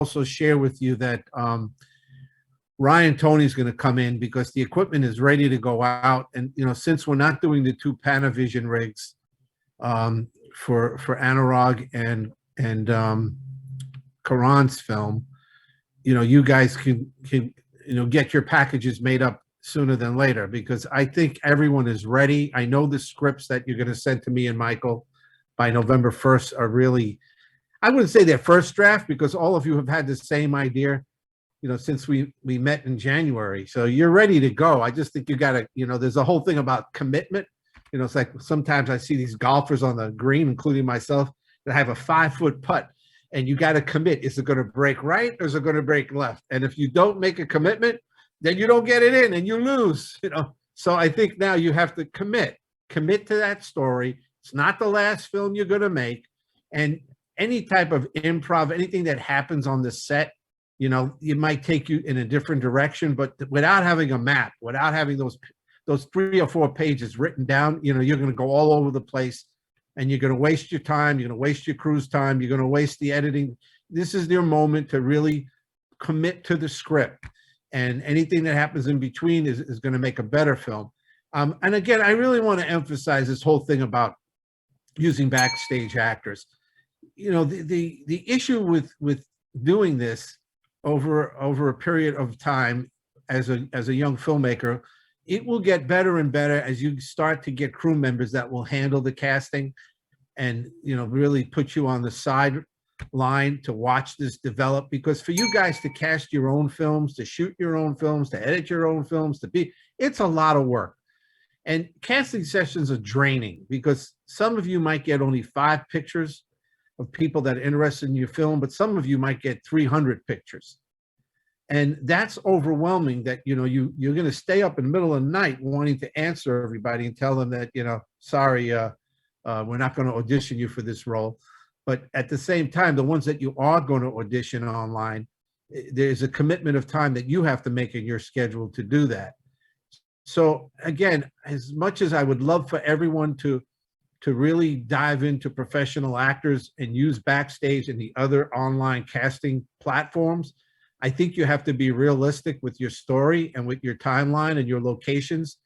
also share with you that Ryan Tony's going to come in because the equipment is ready to go out. And, since we're not doing the two Panavision rigs for Anurag and Karan's film, you guys can get your packages made up sooner than later, because I think everyone is ready. I know the scripts that you're going to send to me and Michael by November 1st are really, I wouldn't say their first draft, because all of you have had the same idea, since we met in January. So you're ready to go. I just think you got to, there's a whole thing about commitment. It's like sometimes I see these golfers on the green, including myself, that have a 5-foot putt, and you got to commit. Is it going to break right or is it going to break left? And if you don't make a commitment, then you don't get it in and you lose, So I think now you have to commit to that story. It's not the last film you're going to make. And any type of improv, anything that happens on the set, it might take you in a different direction, but without having a map, without having those 3 or 4 pages written down, you're going to go all over the place, and you're going to waste your time. You're going to waste your crew's time. You're going to waste the editing. This is your moment to really commit to the script, and anything that happens in between is going to make a better film. And again, I really want to emphasize this whole thing about using backstage actors. The issue with doing this over a period of time as a young filmmaker, it will get better and better as you start to get crew members that will handle the casting and really put you on the sideline to watch this develop. Because for you guys to cast your own films, to shoot your own films, to edit your own films, it's a lot of work. And casting sessions are draining, because some of you might get only 5 pictures of people that are interested in your film, but some of you might get 300 pictures. And that's overwhelming, that, you're going to stay up in the middle of the night wanting to answer everybody and tell them that, sorry, we're not going to audition you for this role. But at the same time, the ones that you are going to audition online, there's a commitment of time that you have to make in your schedule to do that. So again, as much as I would love for everyone to really dive into professional actors and use Backstage and the other online casting platforms, I think you have to be realistic with your story and with your timeline and your locations.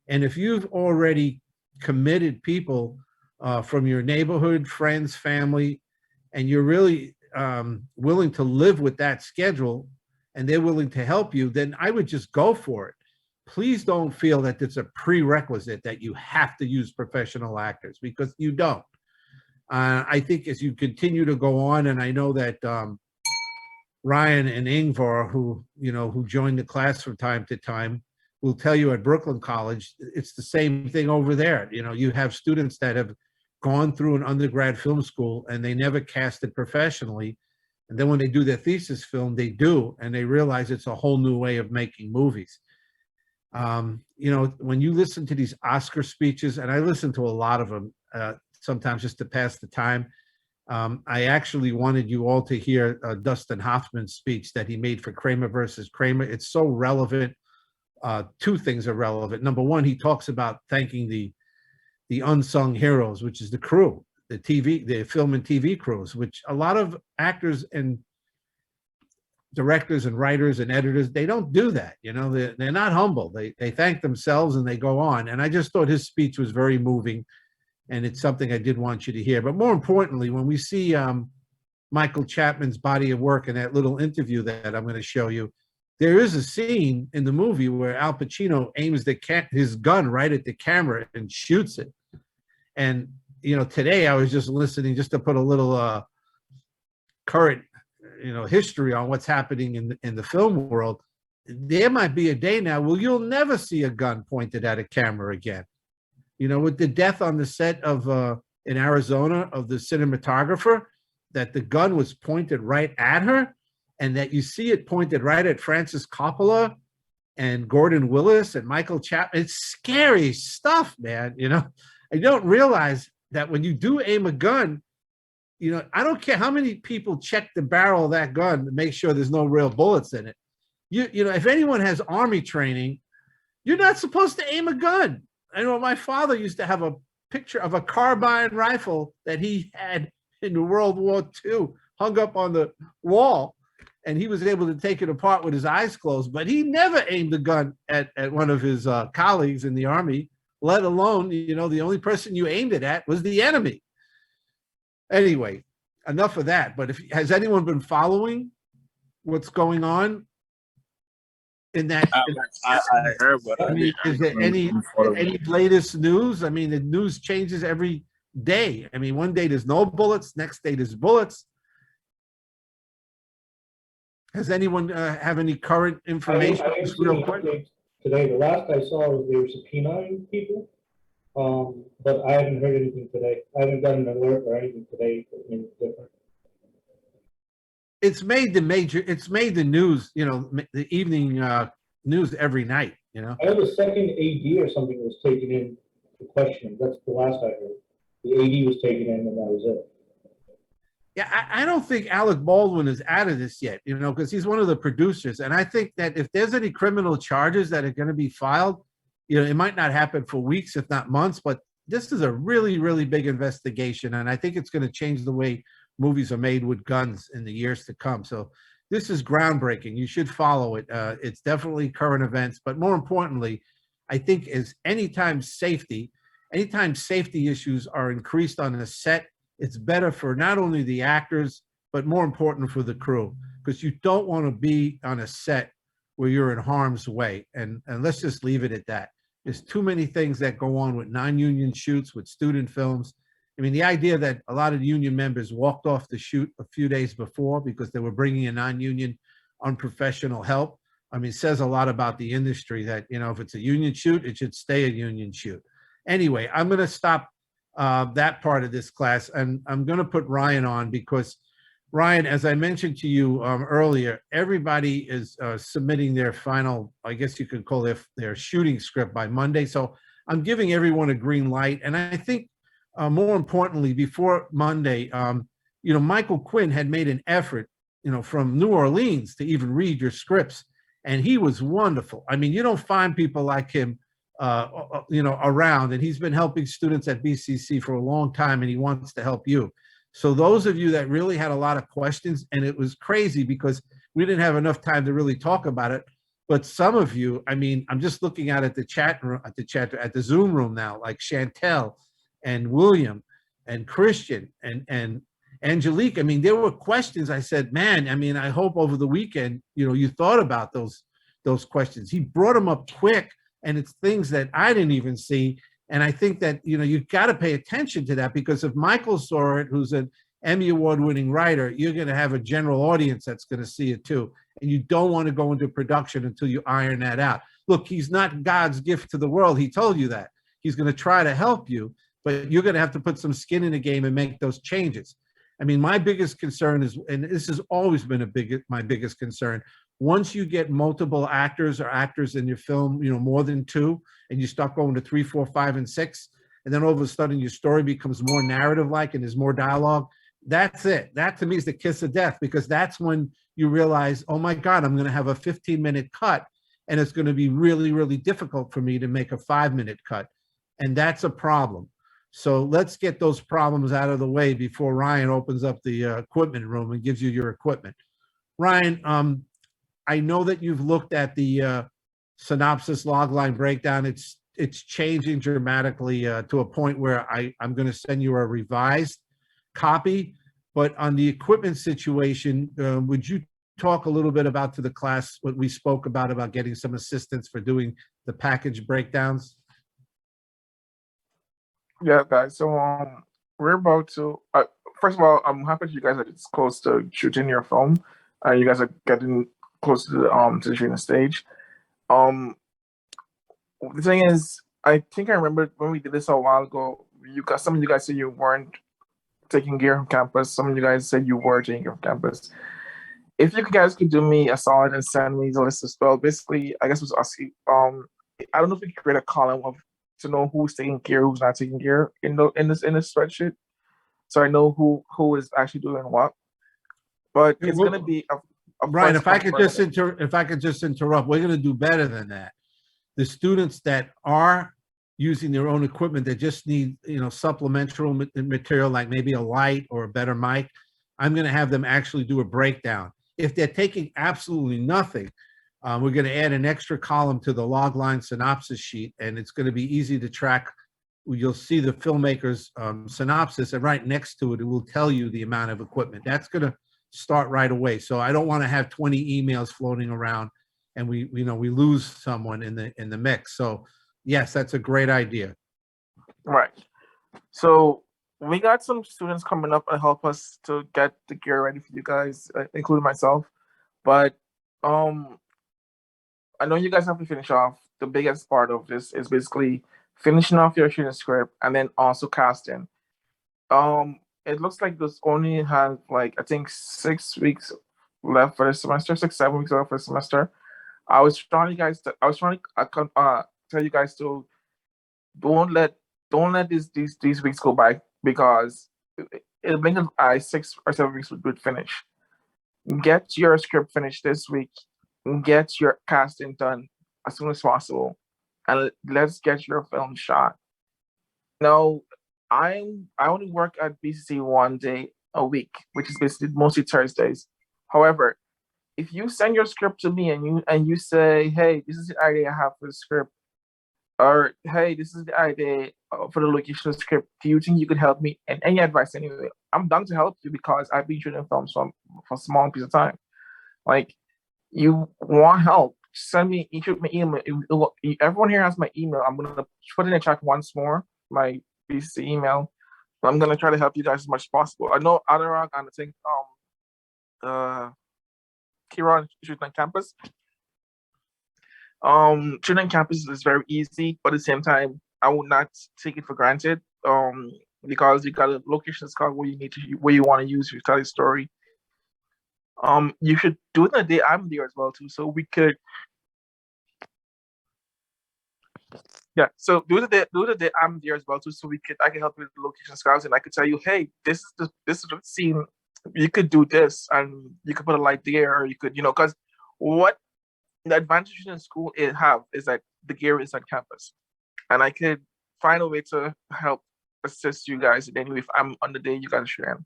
And if you've already committed people from your neighborhood, friends, family, and you're really willing to live with that schedule, and they're willing to help you, then I would just go for it. Please don't feel that it's a prerequisite that you have to use professional actors, because you don't. I think as you continue to go on, and I know that Ryan and Ingvar, who joined the class from time to time, will tell you at Brooklyn College, it's the same thing over there. You have students that have gone through an undergrad film school and they never casted professionally. And then when they do their thesis film, they do, and they realize it's a whole new way of making movies. When you listen to these Oscar speeches, and I listen to a lot of them, sometimes just to pass the time, I actually wanted you all to hear Dustin Hoffman's speech that he made for Kramer versus Kramer. It's so relevant. 2 things are relevant. Number one, he talks about thanking the unsung heroes, which is the crew, the film and TV crews, which a lot of actors and directors and writers and editors, they don't do that. They're not humble. They thank themselves and they go on. And I just thought his speech was very moving, and it's something I did want you to hear. But more importantly, when we see Michael Chapman's body of work in that little interview that I'm going to show you, there is a scene in the movie where Al Pacino aims his gun right at the camera and shoots it. And today I was just listening just to put a little current history on what's happening in the film world. There might be a day now where you'll never see a gun pointed at a camera again. With the death on the set of in Arizona of the cinematographer, that the gun was pointed right at her, and that you see it pointed right at Francis Coppola and Gordon Willis and Michael Chapman. It's scary stuff, man. I don't realize that when you do aim a gun, I don't care how many people check the barrel of that gun to make sure there's no real bullets in it. If anyone has Army training, you're not supposed to aim a gun. I know my father used to have a picture of a carbine rifle that he had in World War II hung up on the wall. and he was able to take it apart with his eyes closed, but he never aimed a gun at one of his colleagues in the Army, let alone, the only person you aimed it at was the enemy. Anyway, enough of that. But has anyone been following what's going on in that? I heard, but I mean, is there any latest news? I mean, the news changes every day. I mean, one day there's no bullets, next day there's bullets. Has anyone have any current information? I didn't see any updates today. The last I saw was they were subpoenaing people, but I haven't heard anything today. I haven't gotten an alert or anything today. Different. It's made the news, the evening news every night, I know the second AD or something was taken in to question. That's the last I heard. The AD was taken in and that was it. Yeah, I don't think Alec Baldwin is out of this yet, because he's one of the producers. And I think that if there's any criminal charges that are going to be filed, it might not happen for weeks, if not months, but this is a really, really big investigation. And I think it's going to change the way movies are made with guns in the years to come. So this is groundbreaking. You should follow it. It's definitely current events, but more importantly, I think anytime safety issues are increased on a set, it's better for not only the actors, but more important for the crew, because you don't want to be on a set where you're in harm's way. And let's just leave it at that. There's too many things that go on with non-union shoots, with student films. I mean, the idea that a lot of union members walked off the shoot a few days before because they were bringing in non-union unprofessional help, says a lot about the industry that, if it's a union shoot, it should stay a union shoot. Anyway, I'm going to stop that part of this class, and I'm going to put Ryan on because, Ryan, as I mentioned to you earlier, everybody is submitting their final, I guess you could call their shooting script by Monday. So I'm giving everyone a green light. And I think more importantly, before Monday, Michael Quinn had made an effort, from New Orleans to even read your scripts. And he was wonderful. I mean, you don't find people like him around, and he's been helping students at BCC for a long time, and he wants to help you. So those of you that really had a lot of questions, and it was crazy because we didn't have enough time to really talk about it, but some of you, I'm just looking at the chat room, at the Zoom room now, like Chantel and William and Christian and Angelique. There were questions. I said, man, I hope over the weekend, you thought about those questions. He brought them up quick. And it's things that I didn't even see. And I think that, you've got to pay attention to that, because if Michael saw it, who's an Emmy Award winning writer, you're going to have a general audience that's going to see it too. And you don't want to go into production until you iron that out. Look, he's not God's gift to the world. He told you that. He's going to try to help you, but you're going to have to put some skin in the game and make those changes. My biggest concern is, and this has always been my biggest concern, once you get multiple actors in your film, more than two, and you start going to 3, 4, 5, and 6, and then all of a sudden your story becomes more narrative-like and there's more dialogue, that's it. That to me is the kiss of death, because that's when you realize, oh my God, I'm going to have a 15-minute cut, and it's going to be really, really difficult for me to make a 5-minute cut. And that's a problem. So let's get those problems out of the way before Ryan opens up the equipment room and gives you your equipment. Ryan, I know that you've looked at the synopsis logline breakdown. It's changing dramatically to a point where I'm going to send you a revised copy. But on the equipment situation, would you talk a little bit about to the class what we spoke about getting some assistance for doing the package breakdowns? Yeah, guys. So we're about to. First of all, I'm happy that you guys are close to shooting your film, and you guys are getting close to the shooting stage. The thing is, I think I remember when we did this a while ago. Some of you guys said you weren't taking gear from campus. Some of you guys said you were taking gear from campus. If you guys could do me a solid and send me the list as well. Basically, I guess it was asking. I don't know if we could create a column to know who's taking gear, who's not taking gear in this spreadsheet, so I know who is actually doing what. But it's going to be Brian, if I could just interrupt, we're going to do better than that. The students that are using their own equipment that just need, supplemental material like maybe a light or a better mic, I'm going to have them actually do a breakdown. if they're taking absolutely nothing, we're going to add an extra column to the log line synopsis sheet, and it's going to be easy to track. You'll see the filmmaker's synopsis, and right next to it, it will tell you the amount of equipment. That's going to start right away. So I don't want to have 20 emails floating around, and we lose someone in the mix. So yes, that's a great idea. Right. So we got some students coming up and help us to get the gear ready for you guys, including myself. But I know you guys have to finish off. The biggest part of this is basically finishing off your shooting script and then also casting. It looks like this only has like I think 6 weeks left for the semester, 6-7 weeks left for the semester. I was trying to tell you guys to don't let these weeks go by, because it'll blink an eye 6 or 7 weeks would finish. Get your script finished this week. Get your casting done as soon as possible, and let's get your film shot. Now, I only work at BCC 1 day a week, which is basically mostly Thursdays. However, if you send your script to me and you say, hey, this is the idea I have for the script, or hey, this is the idea for the location of the script, do you think you could help me? And any advice anyway, I'm down to help you, because I've been shooting films for a small piece of time. Like, you want help, send me my email. Everyone here has my email. I'm gonna put in the chat once more, my BCC email. I'm gonna try to help you guys as much as possible. I know Adirang and I think Kiran shooting on campus. Shooting on campus is very easy, but at the same time, I would not take it for granted. Because you got a location scout where you want to use to tell your story. You should do it the day I'm there as well too, so we could. Yeah, so do the day I'm there as well too, so I can help you with the location scouts, and I could tell you, hey, this is the scene. You could do this, and you could put a light there, or you could, because what the advantage in school is that the gear is on campus, and I could find a way to help assist you guys in any way if I'm on the day you guys are shooting.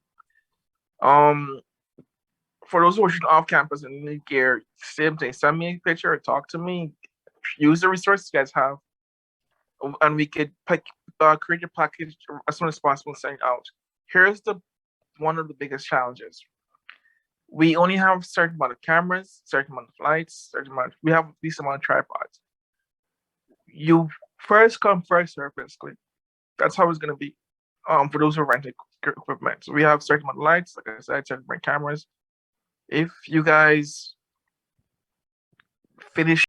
For those who are shooting off campus and need gear, same thing. Send me a picture or talk to me. Use the resources you guys have, and we could create a package as soon as possible and send it out. Here's one of the biggest challenges. We only have a certain amount of cameras, certain amount of lights, we have a decent amount of tripods. You first come, first serve, basically. That's how it's gonna be. For those who are renting equipment. So we have a certain amount of lights, like I said, certain amount of cameras. If you guys finish